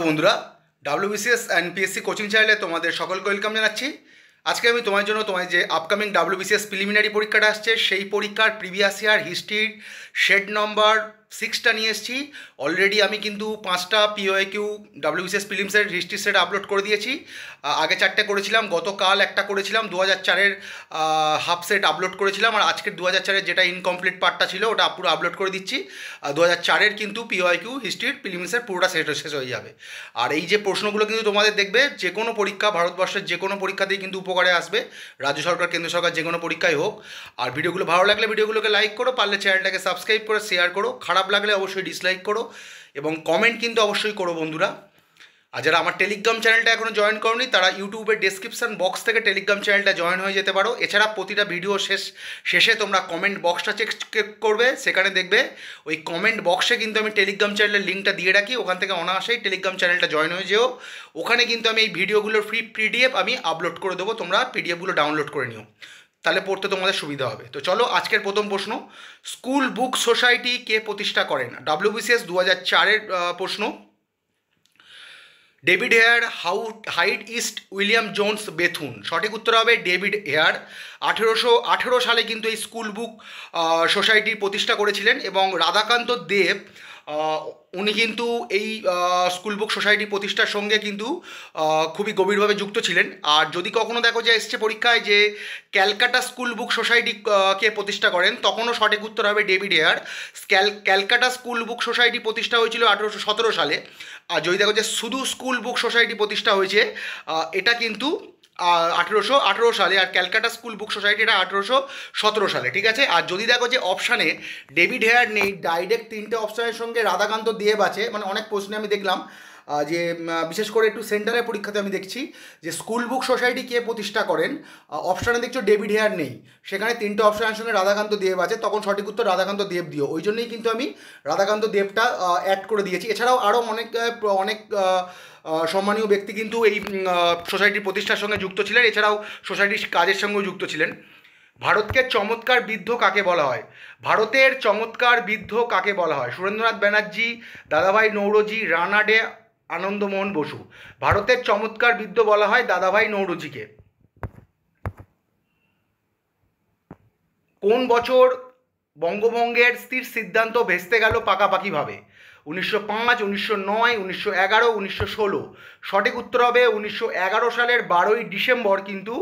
বন্ধুরা, WBCS and PSC coaching চ্যানেলে তোমাদের সকলকে ওয়েলকাম জানাচ্ছি। আজকে আমি তোমার জন্য যে আপকামিং ডাব্লিউবিসিএস প্রিলিমিনারি পরীক্ষাটা আসছে সেই পরীক্ষার প্রিভিয়াস ইয়ার হিস্ট্রির শেড নম্বর 6টা নিয়ে এসেছি। অলরেডি আমি কিন্তু 5টা পিওএকিউ ডাব্লিউবিসিএস প্রিলিমসের হিস্ট্রি সেট আপলোড করে দিয়েছি। আগে 4টে করেছিলাম, গতকাল একটা করেছিলাম, 2004-এর হাফ সেট আপলোড করেছিলাম, আর আজকের 2004-এর যেটা ইনকমপ্লিট পার্টটা ছিল ওটা পুরো আপলোড করে দিচ্ছি। 2004-এর কিন্তু পিওএকিউ হিস্ট্রির প্রিলিমসের পুরোটা সেট শেষ হয়ে যাবে। আর এই যে প্রশ্নগুলো কিন্তু তোমাদের দেখবে যে কোনো পরীক্ষা, ভারতবর্ষের যে কোনো পরীক্ষাতেই কিন্তু উপকারে আসবে, রাজ্য সরকার কেন্দ্র সরকার যে কোনো পরীক্ষাই হোক। আর ভিডিওগুলো ভালো লাগলে ভিডিওগুলোকে লাইক করো, পারলে চ্যানেলটাকে সাবস্ক্রাইব করে শেয়ার করো, খারাপ লাগলে অবশ্যই ডিসলাইক করো এবং কমেন্ট কিন্তু অবশ্যই করো বন্ধুরা। আর যারা আমার টেলিগ্রাম চ্যানেলটা এখনও জয়েন করনি তারা ইউটিউবের ডেসক্রিপশন বক্স থেকে টেলিগ্রাম চ্যানেলটা জয়েন হয়ে যেতে পারো। এছাড়া প্রতিটা ভিডিও শেষে তোমরা কমেন্ট বক্সটা চেক করবে, সেখানে দেখবে ওই কমেন্ট বক্সে কিন্তু আমি টেলিগ্রাম চ্যানেলের লিঙ্কটা দিয়ে রাখি, ওখান থেকে অনায়াসেই টেলিগ্রাম চ্যানেলটা জয়েন হয়ে যেও। ওখানে কিন্তু আমি এই ভিডিওগুলোর ফ্রি পিডিএফ আমি আপলোড করে দেবো, তোমরা পিডিএফগুলো ডাউনলোড করে নিও, তাহলে পড়তে তোমাদের সুবিধা হবে। তো চলো আজকের প্রথম প্রশ্ন, স্কুল বুক সোসাইটি কে প্রতিষ্ঠা করেন? ডাব্লিউবিসিএস 2004-এর প্রশ্ন। David Hare, Hyde East, William Jones Bethune. সঠিক উত্তর হবে ডেভিড হেয়ার। 1818 সালে কিন্তু এই স্কুল বুক সোসাইটির প্রতিষ্ঠা করেছিলেন এবং রাধাকান্ত দেব উনি কিন্তু এই স্কুল বুক সোসাইটি প্রতিষ্ঠার সঙ্গে কিন্তু খুবই গভীরভাবে যুক্ত ছিলেন। আর যদি কখনো দেখো যে এসছে পরীক্ষায় যে ক্যালকাটা স্কুল বুক সোসাইটি কে প্রতিষ্ঠা করেন, তখনও সঠিক উত্তর হবে David Hare. Calcutta school book society প্রতিষ্ঠা হয়েছিল 1817 সালে। আর যদি দেখো যে শুধু স্কুল বুক সোসাইটি প্রতিষ্ঠা হয়েছে এটা কিন্তু 1818 সালে, আর ক্যালকাটা স্কুল বুক সোসাইটি এটা 1817 সালে, ঠিক আছে। আর যদি দেখো যে অপশানে ডেভিড হেয়ার নেই, ডাইরেক্ট 3টে অপশানের সঙ্গে রাধাকান্ত দেব আছে, মানে অনেক প্রশ্নে আমি দেখলাম যে বিশেষ করে একটু সেন্টারের পরীক্ষাতে আমি দেখছি যে স্কুল বুক সোসাইটি কে প্রতিষ্ঠা করেন, অপশানে দেখছো ডেভিড হেয়ার নেই, সেখানে 3টে অপশানের সঙ্গে রাধাকান্ত দেব আছে, তখন সঠিক উত্তর রাধাকান্ত দেব দিও। ওই জন্যই কিন্তু আমি রাধাকান্ত দেবটা অ্যাড করে দিয়েছি। এছাড়াও আরও অনেক সম্মানীয় ব্যক্তি কিন্তু এই সোসাইটির প্রতিষ্ঠার সঙ্গে যুক্ত ছিলেন, এছাড়াও সোসাইটির কাজের সঙ্গেও যুক্ত ছিলেন। ভারতকে চমৎকার বৃদ্ধ কাকে বলা হয়? ভারতের চমৎকার বৃদ্ধ কাকে বলা হয়? সুরেন্দ্রনাথ ব্যানার্জি, দাদাভাই নৌরোজি, রানা ডে, আনন্দমোহন বসু। ভারতের চমৎকার বৃদ্ধ বলা হয় দাদাভাই নৌরোজিকে। কোন বছর বঙ্গভঙ্গের স্থির সিদ্ধান্ত ভেস্তে গেল পাকাপাকিভাবে? 1905, 1909, 1911, 1916। সঠিক উত্তর হবে 1911 সালের 12ই ডিসেম্বর কিন্তু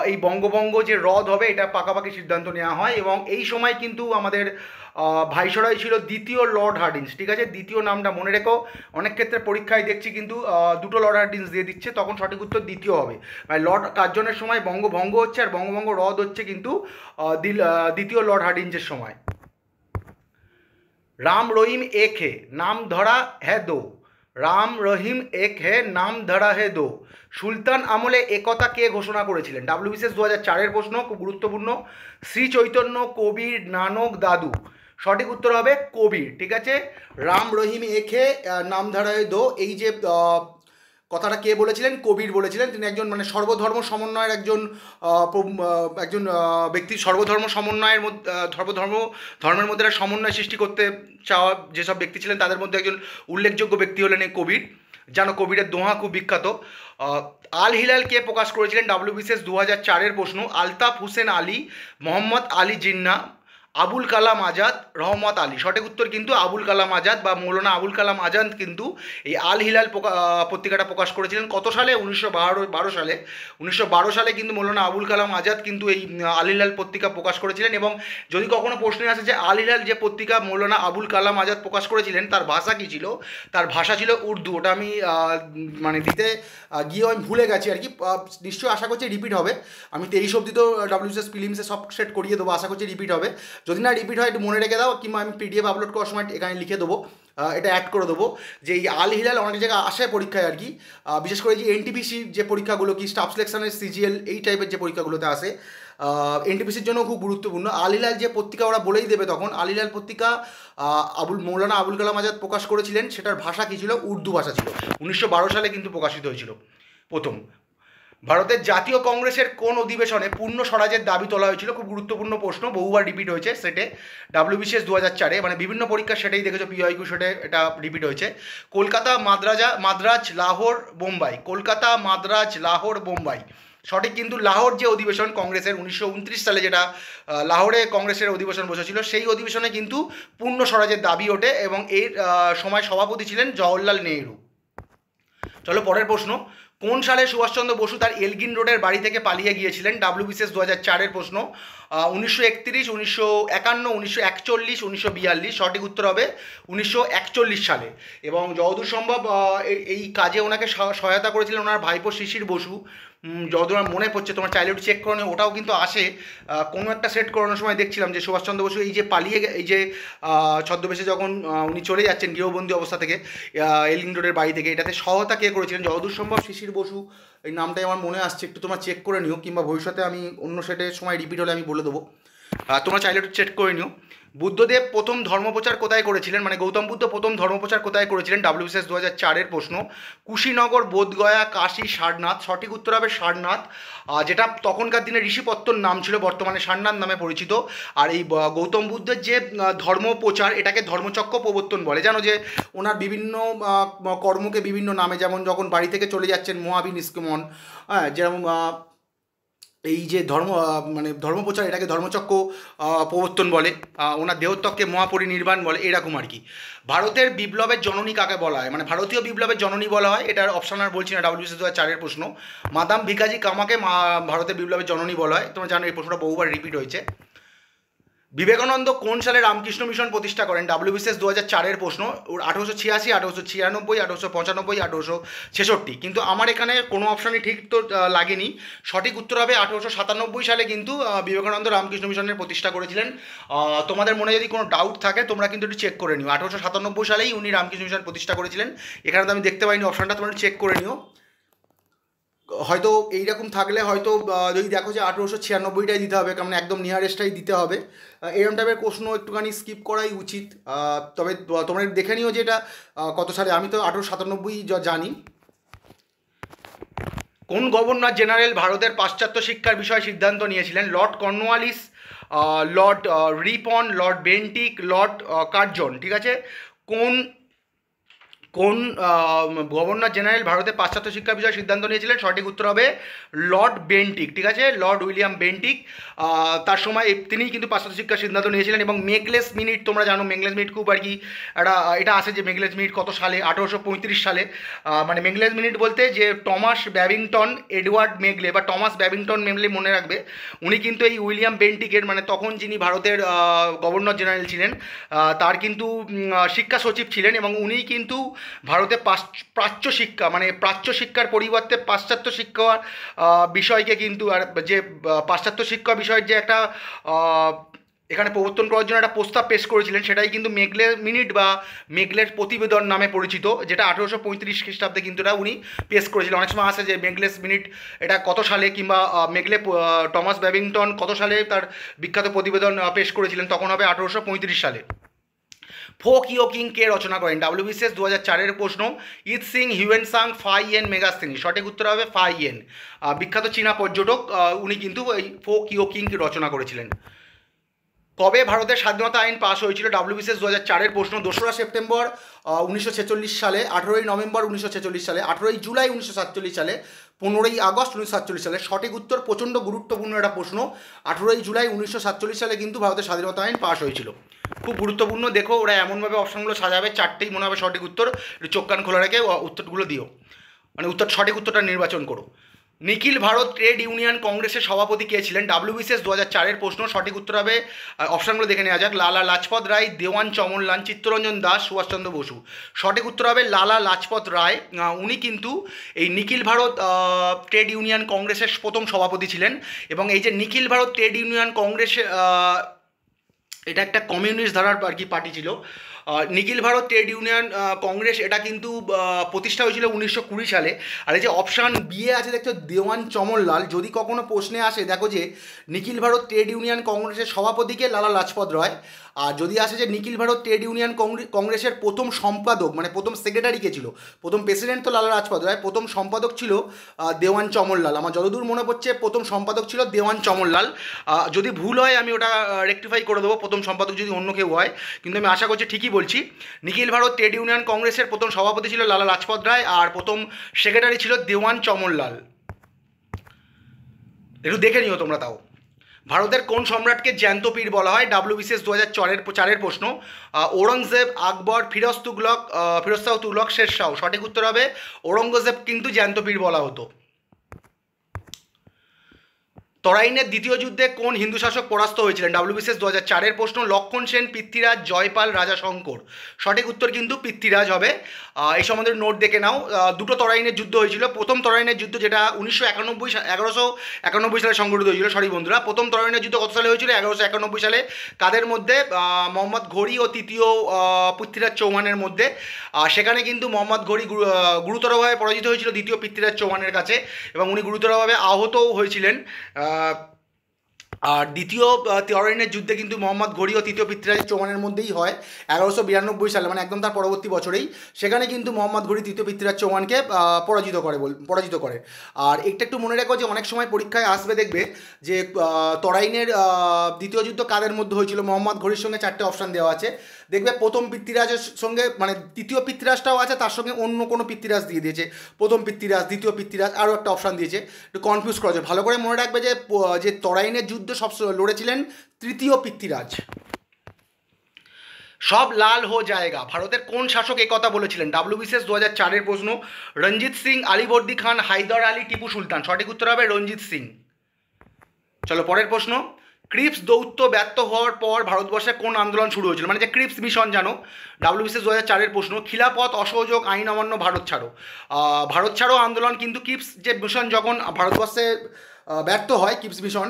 এই বঙ্গভঙ্গ যে রদ হবে এটা পাকাপাকি সিদ্ধান্ত নেওয়া হয়। এবং এই সময় কিন্তু আমাদের ভাইসরয় ছিল দ্বিতীয় লর্ড হার্ডিঞ্জ, ঠিক আছে। দ্বিতীয় নামটা মনে রেখো, অনেক ক্ষেত্রে পরীক্ষায় দেখছি কিন্তু দুটো লর্ড হার্ডিঞ্জ দিয়ে দিচ্ছে, তখন সঠিক উত্তর দ্বিতীয় হবে। মানে লর্ড কার্জনের সময় বঙ্গভঙ্গ হচ্ছে আর বঙ্গভঙ্গ রদ হচ্ছে কিন্তু দ্বিতীয় লর্ড হার্ডিঞ্জের সময়। রাম রহিম এক হে নাম ধরা হ্যাঁ দো। রাম রহিম এক হে নাম ধরা হে দো। সুলতান আমলে একথা কে ঘোষণা করেছিলেন? ডাব্লিউবিসিএস 2004-এর প্রশ্ন, খুব গুরুত্বপূর্ণ। শ্রী চৈতন্য, কবির, নানক, দাদু। সঠিক উত্তর হবে কবির, ঠিক আছে। রাম রহিম এক হে নাম ধরা হে দো, এই যে কথাটা কে বলেছিলেন? কবির বলেছিলেন। তিনি একজন মানে সর্বধর্ম সমন্বয়ের একজন ব্যক্তি, সর্বধর্ম সমন্বয়ের মধ্যে ধর্মের মধ্যে একটা সমন্বয় সৃষ্টি করতে চাওয়া যেসব ব্যক্তি ছিলেন তাদের মধ্যে একজন উল্লেখযোগ্য ব্যক্তি হলেন এই কবির। জানো কবিরের দোহা খুব বিখ্যাত। আল হিলাল কে প্রকাশ করেছিলেন? ডাব্লিউবিসিএস 2004-এর প্রশ্ন। আলতাফ হুসেন আলী, মোহাম্মদ আলী জিন্না, আবুল কালাম আজাদ, রহমত আলী। সঠিক উত্তর কিন্তু আবুল কালাম আজাদ বা মৌলানা আবুল কালাম আজাদ কিন্তু এই আল হিলাল পত্রিকাটা প্রকাশ করেছিলেন। কত সালে? 1912 সালে। 1912 সালে কিন্তু মৌলানা আবুল কালাম আজাদ কিন্তু এই আল হিলাল পত্রিকা প্রকাশ করেছিলেন। এবং যদি কখনো প্রশ্নে আসে যে আল হিলাল যে পত্রিকা মৌলানা আবুল কালাম আজাদ প্রকাশ করেছিলেন তার ভাষা কী ছিল, তার ভাষা ছিল উর্দু। ওটা আমি মানে দিতে গিয়ে আমি ভুলে গেছি আর কি, নিশ্চয়ই আশা করছি রিপিট হবে। আমি 23 অবধি তো ডাব্লিউবিসিএস প্রিলিমসে সব সেট করিয়ে দেবো, আশা করছি রিপিট হবে। যদি না রিপিট হয় একটু মনে রেখে দাও, কিংবা আমি পিডিএফ আপলোড করার সময় এখানে লিখে দেবো, এটা অ্যাড করে দেবো যে এই আল হিলাল অনেক জায়গায় আসে পরীক্ষায় আর কি, বিশেষ করে যে এনটিপিসি যে পরীক্ষাগুলো কি স্টাফ সিলেকশনের সিজিএল এই টাইপের যে পরীক্ষাগুলোতে আসে, এনটিপিসির জন্য খুব গুরুত্বপূর্ণ। আল হিলাল যে পত্রিকা ওরা বলেই দেবে তখন, আল হিলাল পত্রিকা মৌলানা আবুল কালাম আজাদ প্রকাশ করেছিলেন, সেটার ভাষা কী ছিল? উর্দু ভাষা ছিল। 1912 সালে কিন্তু প্রকাশিত হয়েছিল প্রথম। ভারতের জাতীয় কংগ্রেসের কোন অধিবেশনে পূর্ণ স্বরাজের দাবি তোলা হয়েছিল? খুব গুরুত্বপূর্ণ প্রশ্ন, বহুবার রিপিট হয়েছে সেটে ডাব্লিউবিসিএস 2004-এ, মানে বিভিন্ন পরীক্ষা সেটাই দেখেছো, পিওআইকিউ সেটে এটা রিপিট হয়েছে। কলকাতা, মাদ্রাজ, লাহোর, বোম্বাই। কলকাতা, মাদ্রাজ, লাহোর, বোম্বাই। সঠিক কিন্তু লাহোর যে অধিবেশন কংগ্রেসের 1929 সালে, যেটা লাহোরে কংগ্রেসের অধিবেশন বসেছিল, সেই অধিবেশনে কিন্তু পূর্ণ স্বরাজের দাবি ওঠে এবং এর সময় সভাপতি ছিলেন জওহরলাল নেহরু। চলো পরের প্রশ্ন, কোন সালে সুভাষচন্দ্র বসু তার এলগিন রোডের বাড়ি থেকে পালিয়ে গিয়েছিলেন? ডাব্লিউবিসিএস 2004-এর প্রশ্ন। 1931, 1951, 1941, 1942। সঠিক উত্তর হবে 1941 সালে। এবং যতদূর সম্ভব এই কাজে ওনাকে সহায়তা করেছিলেন ওনার ভাইপো শিশির বসু। যতদূর আমার মনে পড়ছে, তোমার চাইলে একটু চেক করে নিও, ওটাও কিন্তু আসে কোনো একটা সেট করানোর সময় দেখছিলাম যে সুভাষচন্দ্র বসু এই যে পালিয়ে এই যে ছদ্মবেশে যখন উনি চলে যাচ্ছেন গৃহবন্দী অবস্থা থেকে এলগিন রোডের বাড়ি থেকে, এটাতে সহায়তা কে করেছিলেন? যতদূর সম্ভব শিশির বসু, এই নামটাই আমার মনে আসছে, একটু তোমরা চেক করে নিও, কিংবা ভবিষ্যতে আমি অন্য সেটের সময় রিপিট হলে আমি বলে দেবো, তোমরা চাইলে একটু চেক করে নিও। বুদ্ধদেব প্রথম ধর্মপ্রচার কোথায় করেছিলেন? মানে গৌতম বুদ্ধ প্রথম ধর্মপ্রচার কোথায় করেছিলেন? ডাব্লিউবিসিএস 2004-এর প্রশ্ন। কুশীনগর, বোধগয়া, কাশী, সারনাথ। সঠিক উত্তর হবে সারনাথ, যেটা তখনকার দিনে ঋষিপত্তর নাম ছিল, বর্তমানে সারনাথ নামে পরিচিত। আর এই গৌতম বুদ্ধের যে ধর্মপ্রচার, এটাকে ধর্মচক্র প্রবর্তন বলে। জানো যে ওনার বিভিন্ন কর্মকে বিভিন্ন নামে, যেমন যখন বাড়ি থেকে চলে যাচ্ছেন মহাবিনিষ্ক্রমণ, হ্যাঁ, যেমন এই যে মানে ধর্মপ্রচার, এটাকে ধর্মচক্র প্রবর্তন বলে, ওনার দেহত্বকে মহাপরিনির্বাণ বলে, এরকম আর কি। ভারতের বিপ্লবের জননী কাকে বলা হয়? মানে ভারতীয় বিপ্লবের জননী বলা হয়, এটার অপশন আর বলছি না, ডাব্লিউবিসিএস 2004-এর প্রশ্ন। মাদাম ভিকাজি কামাকে ভারতের বিপ্লবের জননী বলা হয়, তোমরা জানো এই প্রশ্নটা বহুবার রিপিট হয়েছে। বিবেকানন্দ কোন সালে রামকৃষ্ণ মিশন প্রতিষ্ঠা করেন? ডাব্লিউবিসিএস 2004-এর প্রশ্ন। 1886, 1896, 1895, 1866। কিন্তু আমার এখানে কোনো অপশানই ঠিক তো লাগেনি। সঠিক উত্তর হবে 1897 সালে কিন্তু বিবেকানন্দ রামকৃষ্ণ মিশনের প্রতিষ্ঠা করেছিলেন। তোমাদের মনে যদি কোনো ডাউট থাকে তোমরা কিন্তু একটু চেক করে নিও, 1897 সালেই উনি রামকৃষ্ণ মিশন প্রতিষ্ঠা করেছিলেন। এখানে তো আমি দেখতে পাইনি অপশানটা, তোমরা চেক করে নিও। হয়তো এইরকম থাকলে হয়তো যদি দেখো যে 1896টাই দিতে হবে, কারণ একদম নিয়ারেস্টটাই দিতে হবে, এরকম টাইপের প্রশ্ন একটুখানি স্কিপ করাই উচিত। তবে তোমরা দেখে নিও যে এটা কত সালে, আমি তো 1897 জানি। কোন গভর্নর জেনারেল ভারতের পাশ্চাত্য শিক্ষার বিষয়ে সিদ্ধান্ত নিয়েছিলেন? Lord Cornwallis, Lord Ripon, Lord Bentinck, Lord Curzon. ঠিক আছে, কোন গভর্নর জেনারেল ভারতের পাশ্চাত্য শিক্ষা বিষয়ে সিদ্ধান্ত নিয়েছিলেন? সঠিক উত্তর হবে লর্ড বেন্টিক। ঠিক আছে, লর্ড উইলিয়াম বেন্টিক, তার সময় তিনিই কিন্তু পাশ্চাত্য শিক্ষার সিদ্ধান্ত নিয়েছিলেন। এবং মেকলেস মিনিট, তোমরা জানো মেকলেস মিনিট খুব আর কি এটা আছে যে মেকলেস মিনিট কত সালে? 1835 সালে। মানে মেকলেস মিনিট বলতে যে টমাস ব্যাবিংটন এডওয়ার্ড মেগলে, বা টমাস ব্যাবিংটন মেগলে মনে রাখবে, উনি কিন্তু এই উইলিয়াম বেন্টিকের, মানে তখন যিনি ভারতের গভর্নর জেনারেল ছিলেন, তার কিন্তু শিক্ষা সচিব ছিলেন, এবং উনিই কিন্তু ভারতে প্রাচ্য শিক্ষা, মানে প্রাচ্য শিক্ষার পরিবর্তে পাশ্চাত্য শিক্ষার বিষয়কে কিন্তু, আর যে পাশ্চাত্য শিক্ষা বিষয়ের যে একটা এখানে প্রবর্তন করার জন্য একটা প্রস্তাব পেশ করেছিলেন, সেটাই কিন্তু মেগলে মিনিট বা মেগলের প্রতিবেদন নামে পরিচিত, যেটা 1835 খ্রিস্টাব্দে কিন্তু এটা উনি পেশ করেছিলেন। অনেক সময় আসে যে মেগলেস মিনিট এটা কত সালে, কিংবা মেগলে টমাস ব্যাবিংটন কত সালে তার বিখ্যাত প্রতিবেদন পেশ করেছিলেন, তখন হবে 1835 সালে। ফোক ইয়ো কিং কে রচনা করেন? ডাব্লিউবিসিএস 2004-এর প্রশ্ন। I Tsing, Hiuen Tsang, Fa Hien Megasthenes. সঠিক উত্তর হবে ফাই এন, বিখ্যাত চীনা পর্যটক, উনি কিন্তু এই ফোক ইয়ো কিং রচনা করেছিলেন। কবে ভারতের স্বাধীনতা আইন পাশ হয়েছিল? ডাব্লিউবিসিএস 2004-এর প্রশ্ন। 2রা সেপ্টেম্বর 1946 সালে, 18ই নভেম্বর 1946 সালে, 18ই জুলাই 1947 সালে, 15ই আগস্ট 1947 সালে। সঠিক উত্তর, প্রচণ্ড গুরুত্বপূর্ণ একটা প্রশ্ন, 18ই জুলাই 1947 সালে কিন্তু ভারতের স্বাধীনতা আইন পাশ হয়েছিল। খুব গুরুত্বপূর্ণ, দেখো ওরা এমনভাবে অপশানগুলো সাজাবে, 4টেই মনে হবে সঠিক উত্তর, একটু চোখ কান খোলা রেখে উত্তরগুলো দিও, মানে সঠিক উত্তরটা নির্বাচন করো। নিখিল ভারত ট্রেড ইউনিয়ন কংগ্রেসের সভাপতি কে ছিলেন? ডাব্লিউবিসিএস 2004-এর প্রশ্ন। সঠিক উত্তর হবে, অপশানগুলো দেখে নেওয়া যাক, লালা লাজপত রায়, দেওয়ান চমনলাল, চিত্তরঞ্জন দাস, সুভাষচন্দ্র বসু। সঠিক উত্তর হবে লালা লাজপত রায়, উনি কিন্তু এই নিখিল ভারত ট্রেড ইউনিয়ন কংগ্রেসের প্রথম সভাপতি ছিলেন। এবং এই যে নিখিল ভারত ট্রেড ইউনিয়ন কংগ্রেস, এটা একটা কমিউনিস্ট ধারার আর কি পার্টি ছিল। নিখিল ভারত ট্রেড ইউনিয়ন কংগ্রেস এটা কিন্তু প্রতিষ্ঠা হয়েছিল 1920 সালে। আর এই যে অপশান বি এ আছে দেখছো দেওয়ান চমনলাল, যদি কখনো প্রশ্নে আসে দেখো যে নিখিল ভারত ট্রেড ইউনিয়ন কংগ্রেসের সভাপতিকে লালা লাজপত রায়, আর যদি আসে যে নিখিল ভারত ট্রেড ইউনিয়ন কংগ্রেসের প্রথম সম্পাদক মানে প্রথম সেক্রেটারি কে ছিল, প্রথম প্রেসিডেন্ট তো লালা লাজপত রায়, প্রথম সম্পাদক ছিল দেওয়ান চমনলাল। আমার যতদূর মনে পড়ছে প্রথম সম্পাদক ছিল দেওয়ান চমনলাল। যদি ভুল হয় আমি ওটা রেকটিফাই করে দেবো, প্রথম সম্পাদক যদি অন্য কেউ হয়, কিন্তু আমি আশা করছি ঠিকই বলছি। নিখিল ভারত ট্রেড ইউনিয়ন কংগ্রেসের প্রথম সভাপতি ছিল লালা লাজপত রায় আর প্রথম সেক্রেটারি ছিল দেওয়ান চমনলাল। একটু দেখে নিও তোমরা তাও। ভারতের কোন সম্রাটকে জ্যান্ত পীর বলা হয়? ডাব্লিউবিসিএস 2004-এর প্রশ্ন। ঔরঙ্গজেব, আকবর, ফিরোজ শাহ তুগলক, শের শাহ। সঠিক উত্তর হবে ঔরঙ্গজেব কিন্তু জ্যান্ত পীর বলা হতো। তরাইনের দ্বিতীয় যুদ্ধে কোন হিন্দু শাসক পরাস্ত হয়েছিলেন? ডাব্লিউবিসিএস 2004-এর প্রশ্ন। লক্ষণ সেন, পৃথ্বীরাজ, জয়পাল, রাজা শঙ্কর। সঠিক উত্তর কিন্তু পৃথ্বীরাজ হবে। এই সম্বন্ধে নোট দেখে নাও। দুটো তরাইনের যুদ্ধ হয়েছিল। প্রথম তরাইনের যুদ্ধ যেটা 1191 সালে সংঘটিত হয়েছিল। সরি বন্ধুরা, প্রথম তরাইনের যুদ্ধ কত সালে হয়েছিল? 1191 সালে। কাদের মধ্যে? মোহাম্মদ ঘোরি ও তৃতীয় পৃথ্বীরাজ চৌহানের মধ্যে। সেখানে কিন্তু মোহাম্মদ ঘোরি গুরুতরভাবে পরাজিত হয়েছিল দ্বিতীয় পৃথ্বীরাজ চৌহানের কাছে, এবং উনি গুরুতরভাবে আহতও হয়েছিলেন। আর দ্বিতীয় তরাইনের যুদ্ধে কিন্তু মোহাম্মদ ঘোরি ও তৃতীয় পৃথ্বীরাজ চৌহানের মধ্যেই হয় 1192 সালে, মানে একদম তার পরবর্তী বছরেই। সেখানে কিন্তু মোহাম্মদ ঘোরি তৃতীয় পৃথ্বীরাজ চৌহানকে পরাজিত করে। আর একটা একটু মনে রাখো যে অনেক সময় পরীক্ষায় আসবে, দেখবে যে তরাইনের দ্বিতীয় যুদ্ধ কাদের মধ্যে হয়েছিল। মোহাম্মদ ঘোরির সঙ্গে 4টে অপশান দেওয়া আছে, দেখবে প্রথম পৃথ্বীরাজের সঙ্গে মানে তৃতীয় পৃথ্বীরাজটাও আছে, তার সঙ্গে অন্য কোনো পৃথ্বীরাজ দিয়ে দিয়েছে। প্রথম পৃথ্বীরাজ, দ্বিতীয় পৃথ্বীরাজ, আরও একটা অপশান দিয়েছে, একটু কনফিউজ করা যায়। ভালো করে মনে রাখবে যে তরাইনের যুদ্ধ সব লড়েছিলেন তৃতীয় পৃথ্বীরাজ। সব লাল হো জায়গা ভারতের কোন শাসক একথা বলেছিলেন? ডাব্লিউবিসিএস 2004-এর প্রশ্ন। রঞ্জিত সিং, আলীবর্দী খান, হায়দার আলী, টিপু সুলতান। সঠিক উত্তর হবে রঞ্জিত সিং। চলো পরের প্রশ্ন। ক্রিপস দৌত্য ব্যর্থ হওয়ার পর ভারতবর্ষে কোন আন্দোলন শুরু হয়েছিল? মানে যে ক্রিপস মিশন জানো, ডাব্লিউবিসিএস 2004-এর প্রশ্ন। খিলাফত, অসহযোগ, আইন অমান্য, ভারত ছাড়ো। ভারত ছাড়ো আন্দোলন কিন্তু ক্রিপস যে মিশন যখন ভারতবর্ষে ব্যর্থ হয়, ক্রিপস মিশন,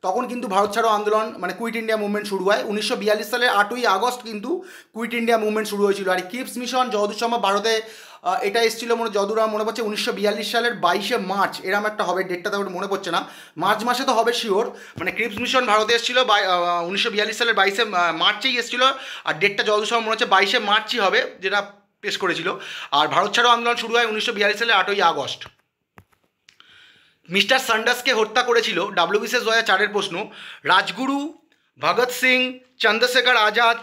তখন কিন্তু ভারত ছাড়ো আন্দোলন মানে কুইট ইন্ডিয়া মুভমেন্ট শুরু হয়। 1942 সালের 8ই আগস্ট কিন্তু কুইট ইন্ডিয়া মুভমেন্ট শুরু হয়েছিল। আর ক্রিপস মিশন যতদূর সম্ভব ভারতে এটা এসেছিলো যতদূর আমার মনে পড়ছে 1942 সালের 22শে মার্চ, এরকম একটা হবে, ডেটটা তো মনে পড়ছে না, মার্চ মাসে তো হবে শিওর। মানে ক্রিপস মিশন ভারতে এসেছিলো 1942 সালের 22শে মার্চেই এসেছিলো, আর ডেটটা যতদূর সম্ভব মনে হচ্ছে 22শে মার্চই হবে যেটা পেশ করেছিল। আর ভারত ছাড়ো আন্দোলন শুরু হয় 1942 সালের 8ই আগস্ট। মিস্টার সান্ডাসকে হত্যা করেছিল? ডাব্লিউবিসিএস 2004-এর প্রশ্ন। রাজগুরু, ভগৎ সিং, চন্দ্রশেখর আজাদ,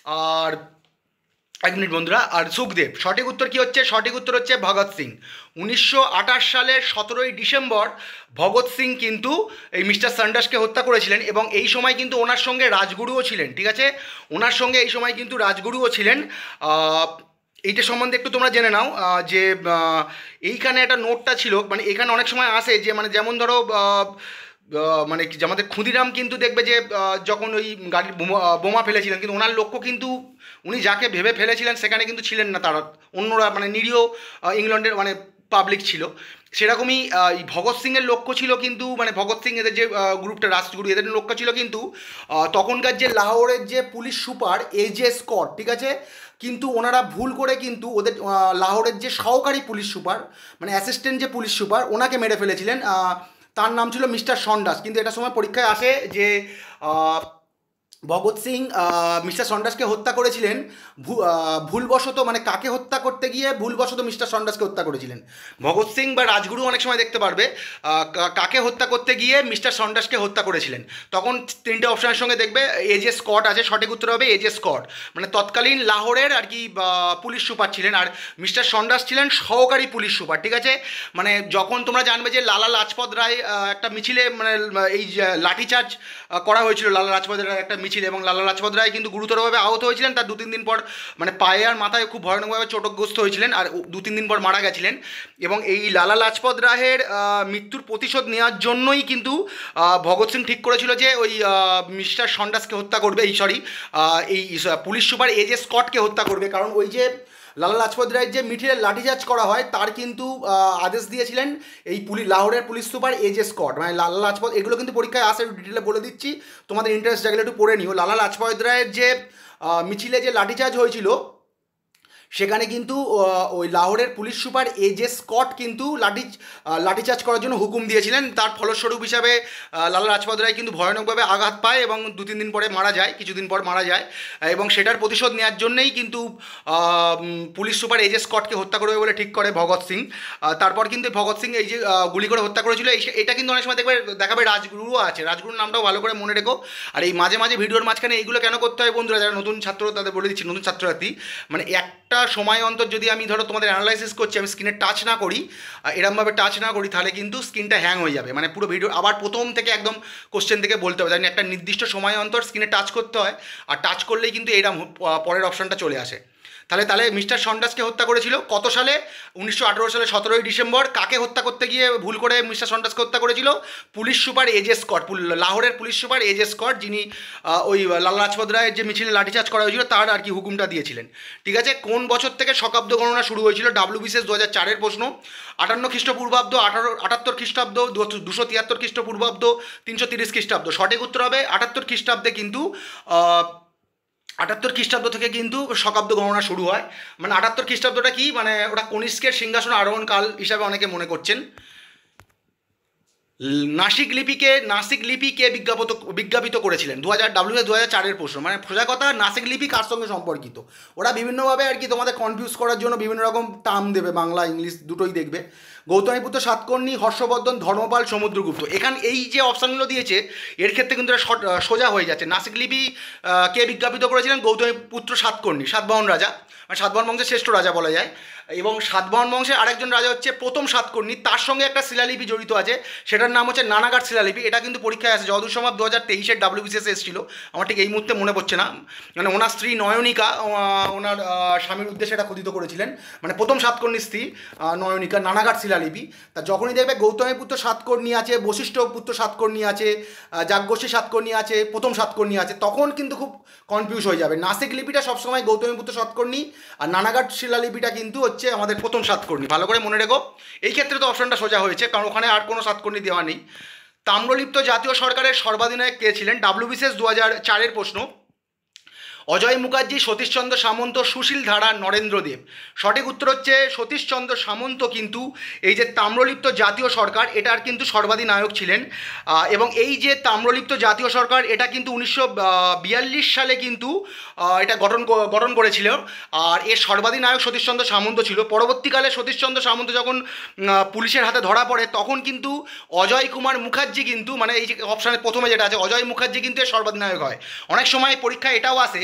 আর এক মিনিট বন্ধুরা, আর সুখদেব। সঠিক উত্তর কী হচ্ছে? সঠিক উত্তর হচ্ছে ভগৎ সিং। 1928 সালের 17ই ডিসেম্বর ভগৎ সিং কিন্তু এই মিস্টার সান্ডাসকে হত্যা করেছিলেন, এবং এই সময় কিন্তু ওনার সঙ্গে রাজগুরুও ছিলেন। ঠিক আছে, ওনার সঙ্গে এই সময় কিন্তু রাজগুরুও ছিলেন। এইটা সম্বন্ধে একটু তোমরা জেনে নাও যে এইখানে একটা নোটটা ছিল, মানে এখানে অনেক সময় আসে যে মানে যেমন ধরো মানে আমাদের ক্ষুদিরাম কিন্তু দেখবে যে যখন ওই গাড়ির বোমা ফেলেছিলেন, কিন্তু ওনার লক্ষ্য কিন্তু উনি যাকে ভেবে ফেলেছিলেন সেখানে কিন্তু ছিলেন না, তারা অন্যরা মানে নিরীহ ইংল্যান্ডের মানে পাবলিক ছিল। সেরকমই ভগৎ সিংয়ের লক্ষ্য ছিল কিন্তু, মানে ভগৎ সিং এদের যে গ্রুপটা রাজগুরু, এদের লক্ষ্য ছিল কিন্তু তখনকার যে লাহোরের যে পুলিশ সুপার এজে স্কট, ঠিক আছে, কিন্তু ওনারা ভুল করে কিন্তু ওদের লাহোরের যে সহকারী পুলিশ সুপার মানে অ্যাসিস্ট্যান্ট যে পুলিশ সুপার ওনাকে মেরে ফেলেছিলেন। তার নাম ছিল মিস্টার সন্ডাস। কিন্তু এটা সময় পরীক্ষায় আসে যে ভগৎ সিং মিস্টার সন্ডাসকে হত্যা করেছিলেন ভুলবশত, মানে কাকে হত্যা করতে গিয়ে ভুলবশত মিস্টার সন্ডাসকে হত্যা করেছিলেন। ভগৎ সিং বা রাজগুরু অনেক সময় দেখতে পারবে কাকে হত্যা করতে গিয়ে মিস্টার সন্ডাসকে হত্যা করেছিলেন। তখন 3টে অপশানের সঙ্গে দেখবে এজে স্কট আছে, সঠিক উত্তর হবে এজে স্কট, মানে তৎকালীন লাহোরের আর কি পুলিশ সুপার ছিলেন, আর মিস্টার সন্ডাস ছিলেন সহকারী পুলিশ সুপার। ঠিক আছে, মানে যখন তোমরা জানবে যে লালা লাজপত রায় একটা মিছিলে মানে এই লাঠিচার্জ করা হয়েছিল লালা লাজপত রায় একটা মিছিল, এবং লালা লাজপত রায় কিন্তু গুরুতরভাবে আহত হয়েছিলেন। তার 2-3 দিন পর মানে পায়ে আর মাথায় খুব ভয়ানকভাবে চোটগ্রস্ত হয়েছিলেন, আর 2-3 দিন পর মারা গেছিলেন। এবং এই লালা লাজপত রায়ের মৃত্যুর প্রতিশোধ নেওয়ার জন্যই কিন্তু ভগৎ সিং ঠিক করেছিল যে ওই মিস্টার সন্ডাসকে হত্যা করবে, এই পুলিশ সুপার এজে স্কটকে হত্যা করবে। কারণ ওই যে লালা লাজপত রায়ের যে মিছিলে লাঠিচার্জ করা হয় তার কিন্তু আদেশ দিয়েছিলেন এই লাহোরের পুলিশ সুপার এজে স্কট, মানে লালা লাজপত। এগুলো কিন্তু পরীক্ষায় আসে, ডিটেলে বলে দিচ্ছি, তোমাদের ইন্টারেস্ট জাগলে একটু পড়ে নিও। লালা লাজপত রায়ের যে মিছিলে যে লাঠিচার্জ হয়েছিল সেখানে কিন্তু ওই লাহোরের পুলিশ সুপার এজে স্কট কিন্তু লাঠিচার্জ করার জন্য হুকুম দিয়েছিলেন। তার ফলস্বরূপ হিসাবে লালা লাজপত রায় কিন্তু ভয়ানকভাবে আঘাত পায় এবং 2-3 দিন পরে মারা যায়, কিছুদিন পর মারা যায়, এবং সেটার প্রতিশোধ নেওয়ার জন্যেই কিন্তু পুলিশ সুপার এজে স্কটকে হত্যা করবে বলে ঠিক করে ভগৎ সিং। তারপর কিন্তু ভগৎ সিং এই যে গুলি করে হত্যা করেছিল, এটা কিন্তু অনেক সময় দেখাবে রাজগুরুও আছে, রাজগুরুর নামটাও ভালো করে মনে রেখো। আর এই মাঝে মাঝে ভিডিওর মাঝখানে এইগুলো কেন করতে হয় বন্ধুরা, যারা নতুন ছাত্র তাদের বলে দিচ্ছি, নতুন ছাত্রছাত্রী, মানে একটা সময় অন্তর যদি আমি ধরো তোমাদের অ্যানালাইসিস করছি, আমি স্ক্রিনে টাচ না করি, এরমভাবে টাচ না করি, তাহলে কিন্তু স্ক্রিনটা হ্যাং হয়ে যাবে, মানে পুরো ভিডিও আবার প্রথম থেকে একদম কোশ্চেন থেকে বলতে হবে, তাই একটা নির্দিষ্ট সময় অন্তর স্ক্রিনে টাচ করতে হয়, আর টাচ করলেই কিন্তু এরম পরের অপশানটা চলে আসে। তাহলে মিস্টার সন্ডাসকে হত্যা করেছিল কত সালে? 1918 সালে 17ই ডিসেম্বর। কাকে হত্যা করতে গিয়ে ভুল করে মিস্টার সন্ডাসকে হত্যা করেছিল? পুলিশ সুপার এজে স্কট, লাহোরের পুলিশ সুপার এজে স্কট, যিনি ওই লালা লাজপত রায়ের যে মিছিলে লাঠিচার্জ করা হয়েছিল তার আর কি হুকুমটা দিয়েছিলেন। ঠিক আছে, কোন বছর থেকে শকাব্দ গণনা শুরু হয়েছিল? ডাব্লিউবিসিএস 2004-এর প্রশ্ন। 58 খ্রিস্টপূর্বাব্দ, 78 খ্রিস্টাব্দ, 273 খ্রিস্টপূর্বাব্দ, 330 খ্রিস্টাব্দ। সঠিক উত্তর হবে 78 খ্রিস্টাব্দে কিন্তু 78 খ্রিস্টাব্দ থেকে কিন্তু শকাব্দ গণনা শুরু হয়। মানে 78 খ্রিস্টাব্দটা কি, মানে ওটা কনিষ্কের সিংহাসন আরোহণ কাল হিসাবে অনেকে মনে করছেন। নাসিক লিপি কে বিজ্ঞাপিত করেছিলেন? ডাব্লিউএস 2004-এর প্রশ্ন। মানে সোজা কথা, নাসিক লিপি কার সঙ্গে সম্পর্কিত? ওরা বিভিন্নভাবে আর কি তোমাদের কনফিউজ করার জন্য বিভিন্ন রকম টার্ম দেবে, বাংলা ইংলিশ দুটোই দেখবে। গৌতমীপুত্র সাতকর্ণী, হর্ষবর্ধন, ধর্মপাল, সমুদ্রগুপ্ত। এখানে এই যে অপশানগুলো দিয়েছে এর ক্ষেত্রে কিন্তু এটা সোজা হয়ে যাচ্ছে। নাসিক লিপি কে বিজ্ঞাপিত করেছিলেন? গৌতমীপুত্র সাতকর্ণী, সাতবাহন রাজা, মানে সাতবাহন বংশের শ্রেষ্ঠ রাজা বলা যায়। এবং সাতবাহন বংশের আরেকজন রাজা হচ্ছে প্রথম সাতকর্ণী, তার সঙ্গে একটা শিলালিপি জড়িত আছে, সেটার নাম হচ্ছে নানাঘাট শিলালিপি। এটা কিন্তু পরীক্ষায় আছে, যদু সমাপ 2023-এর ডাব্লিউবিসিএস এসেছিল, আমার ঠিক এই মুহূর্তে মনে পড়ছে না। মানে ওনার স্ত্রী নয়নিকা ওনার স্বামীর উদ্দেশ্যে এটা খোদিত করেছিলেন, মানে প্রথম সাতকর্ণীর স্ত্রী নয়নিকা, নানাঘাট শিলালিপি। তা যখনই দেখবে গৌতমীপুত্র সাতকর্ণী আছে, বশিষ্ঠ পুত্র সাতকর্ণী আছে, যাজ্ঞসী সাতকর্ণী আছে, প্রথম সাতকর্ণী আছে, তখন কিন্তু খুব কনফিউজ হয়ে যাবে। নাসিক লিপিটা সবসময় গৌতমীপুত্র সাতকর্ণী, আর নানাঘাট শিলালিপিটা কিন্তু হচ্ছে আমাদের প্রথম সাতকর্ণী, ভালো করে মনে রেখো। এই ক্ষেত্রে তো অপশনটা সোজা হয়েছে, কারণ ওখানে আর কোনো সাতকর্ণী দেওয়া নেই। তাম্রলিপ্ত জাতীয় সরকারের সর্বাধিনায়ক কে ছিলেন? ডাব্লিউবিসিএস 2004-এর প্রশ্ন। অজয় মুখার্জি, সতীশচন্দ্র সামন্ত, সুশীল ধারা, নরেন্দ্র দেব। সঠিক উত্তর হচ্ছে সতীশচন্দ্র সামন্ত কিন্তু এই যে তাম্রলিপ্ত জাতীয় সরকার এটার কিন্তু সর্বাধিনায়ক ছিলেন। এবং এই যে তাম্রলিপ্ত জাতীয় সরকার এটা কিন্তু 1942 সালে কিন্তু এটা গঠন করেছিল, আর এর সর্বাধিনায়ক সতীশচন্দ্র সামন্ত ছিল। পরবর্তীকালে সতীশচন্দ্র সামন্ত যখন পুলিশের হাতে ধরা পড়ে তখন কিন্তু অজয় কুমার মুখার্জি কিন্তু, মানে এই যে অপশানের প্রথমে যেটা আছে অজয় মুখার্জি কিন্তু এর সর্বাধিনায়ক হয়। অনেক সময় পরীক্ষায় এটাও আসে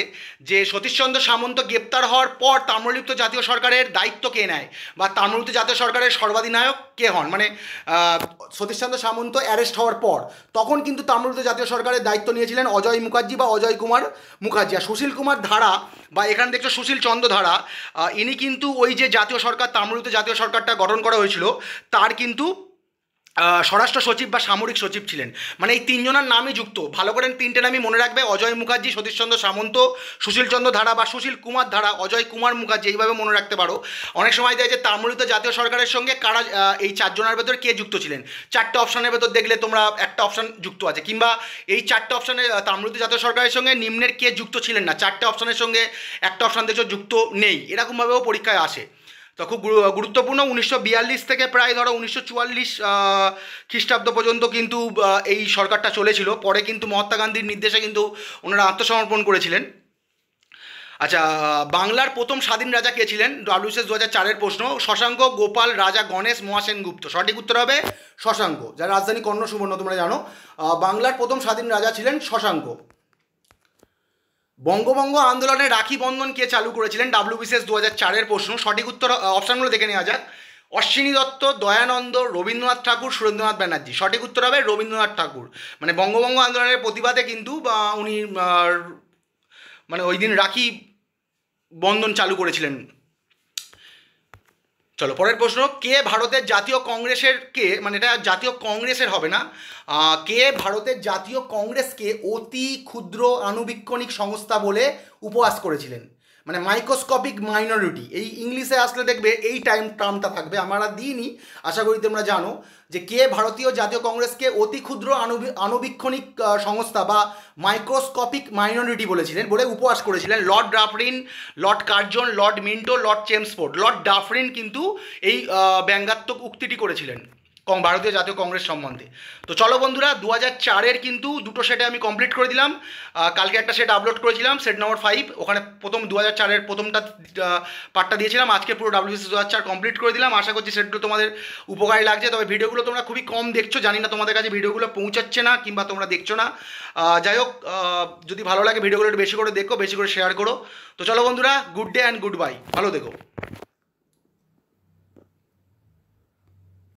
যে সতীশচন্দ্র সামন্ত গ্রেপ্তার হওয়ার পর তাম্রলিপ্ত জাতীয় সরকারের দায়িত্ব কে নেয়, বা তাম্রলিপ্ত জাতীয় সরকারের সর্বাধিনায়ক কে হন। মানে সতীশচন্দ্র সামন্ত অ্যারেস্ট হওয়ার পর তখন কিন্তু তাম্রলিপ্ত জাতীয় সরকারের দায়িত্ব নিয়েছিলেন অজয় মুখার্জি বা অজয় কুমার মুখার্জি। আর সুশীল কুমার ধারা, বা এখানে দেখছো সুশীল চন্দ্র ধারা, ইনি কিন্তু ওই যে জাতীয় সরকার, তাম্রলিপ্ত জাতীয় সরকারটা গঠন করা হয়েছিল তার কিন্তু স্বরাষ্ট্র সচিব বা সামরিক সচিব ছিলেন। মানে এই তিনজনের নামই যুক্ত, ভালো করে তিনটে নামই মনে রাখবে, অজয় মুখার্জি, সতীশচন্দ্র সামন্ত, সুশীল চন্দ্র ধারা বা সুশীল কুমার ধারা, অজয় কুমার মুখার্জি, এইভাবে মনে রাখতে পারো। অনেক সময় দেয় যে তাম্রলিপ্ত জাতীয় সরকারের সঙ্গে কারা, এই চারজনের ভেতর কে যুক্ত ছিলেন, চারটে অপশানের ভেতর দেখলে তোমরা একটা অপশান যুক্ত আছে, কিংবা এই চারটে অপশানে তাম্রলিপ্ত জাতীয় সরকারের সঙ্গে নিম্নের কে যুক্ত ছিলেন না, চারটে অপশানের সঙ্গে একটা অপশান দেখছো যুক্ত নেই, এরকমভাবেও পরীক্ষায় আসে। তো খুব গুরুত্বপূর্ণ। 1942 থেকে প্রায় ধরো 1944 খ্রিস্টাব্দ পর্যন্ত কিন্তু এই সরকারটা চলেছিল। পরে কিন্তু মহাত্মা গান্ধীর নির্দেশে কিন্তু ওনারা আত্মসমর্পণ করেছিলেন। আচ্ছা, বাংলার প্রথম স্বাধীন রাজা কে ছিলেন? ডাব্লিউবিসিএস 2004-এর প্রশ্ন। শশাঙ্ক, গোপাল, রাজা গণেশ, মহাসেনগুপ্ত। সঠিক উত্তর হবে শশাঙ্ক, যার রাজধানী কর্ণ সুবর্ণ তোমরা জানো। বাংলার প্রথম স্বাধীন রাজা ছিলেন শশাঙ্ক। বঙ্গভঙ্গ আন্দোলনে রাখি বন্ধন কে চালু করেছিলেন? ডাব্লিউবিসিএস 2004-এর প্রশ্ন। সঠিক উত্তর, অপশানগুলো দেখে নেওয়া যাক। অশ্বিনী দত্ত, দয়ানন্দ, রবীন্দ্রনাথ ঠাকুর, সুরেন্দ্রনাথ ব্যানার্জি। সঠিক উত্তর হবে রবীন্দ্রনাথ ঠাকুর। মানে বঙ্গভঙ্গ আন্দোলনের প্রতিবাদে কিন্তু উনি মানে ওই দিন রাখি বন্ধন চালু করেছিলেন। চলো পরের প্রশ্ন। কে ভারতের জাতীয় কংগ্রেসের মানে এটা জাতীয় কংগ্রেসের হবে না, কে ভারতের জাতীয় কংগ্রেসকে অতি ক্ষুদ্র আণুবীক্ষণিক সংস্থা বলে উপহাস করেছিলেন? মানে মাইক্রোস্কোপিক মাইনরিটি, এই ইংলিশে আসলে দেখবে এই টার্মটা থাকবে, আমরা দিইনি, আশা করি তোমরা জানো যে কে ভারতীয় জাতীয় কংগ্রেসকে অতি ক্ষুদ্র আণুবীক্ষণিক সংস্থা বা মাইক্রোস্কোপিক মাইনরিটি বলেছিলেন, বলে উপহাস করেছিলেন Lord Dufferin, Lord Curzon, Lord Minto, Lord Chelmsford. Lord Dufferin কিন্তু এই ব্যঙ্গাত্মক উক্তিটি করেছিলেন ভারতীয় জাতীয় কংগ্রেস সম্বন্ধে। তো চলো বন্ধুরা, 2004-এর কিন্তু দুটো সেটে আমি কমপ্লিট করে দিলাম। কালকে একটা সেট আপলোড করেছিলাম, সেট নম্বর 5, ওখানে প্রথম 2004-এর প্রথমটা পার্টটা দিয়েছিলাম। আজকে পুরো WBCS 2004 কমপ্লিট করে দিলাম। আশা করছি সেটগুলো তোমাদের উপকারী লাগছে। তবে ভিডিওগুলো তোমরা খুবই কম দেখছো, জানি না তোমাদের কাছে ভিডিওগুলো পৌঁছাচ্ছে না কিংবা তোমরা দেখছো না। যাই হোক, যদি ভালো লাগে ভিডিওগুলো একটু বেশি করে দেখো, বেশি করে শেয়ার করো। তো চলো বন্ধুরা, good day and good bye, ভালো দেখো।